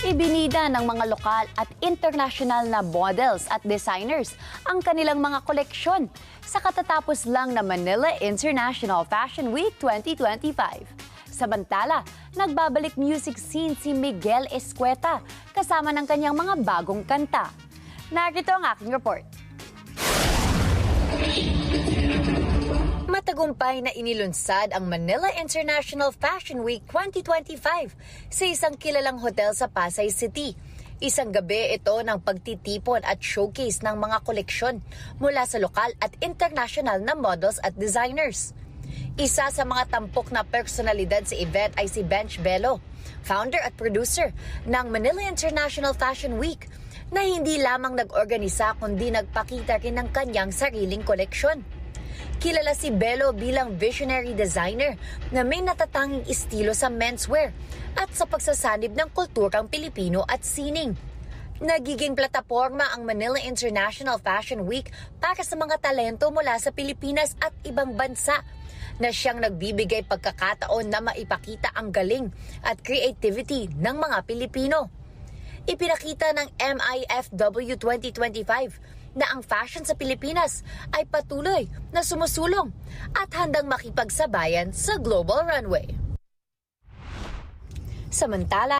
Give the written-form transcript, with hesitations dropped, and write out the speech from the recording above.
Ibinida ng mga lokal at international na models at designers ang kanilang mga koleksyon sa katatapos lang na Manila International Fashion Week 2025. Samantala, nagbabalik music scene si Miguel Escueta kasama ng kanyang mga bagong kanta. Narito ang aking report. Matagumpay na inilunsad ang Manila International Fashion Week 2025 sa isang kilalang hotel sa Pasay City. Isang gabi ito ng pagtitipon at showcase ng mga koleksyon mula sa lokal at international na models at designers. Isa sa mga tampok na personalidad sa event ay si Bench Bello, founder at producer ng Manila International Fashion Week, na hindi lamang nag-organisa kundi nagpakita rin ng kanyang sariling koleksyon. Kilala si Bello bilang visionary designer na may natatanging estilo sa menswear at sa pagsasanib ng kulturang Pilipino at sining. Nagiging plataporma ang Manila International Fashion Week para sa mga talento mula sa Pilipinas at ibang bansa na siyang nagbibigay pagkakataon na maipakita ang galing at creativity ng mga Pilipino. Ipinakita ng MIFW 2025 na ang fashion sa Pilipinas ay patuloy na sumusulong at handang makipagsabayan sa global runway. Samantala,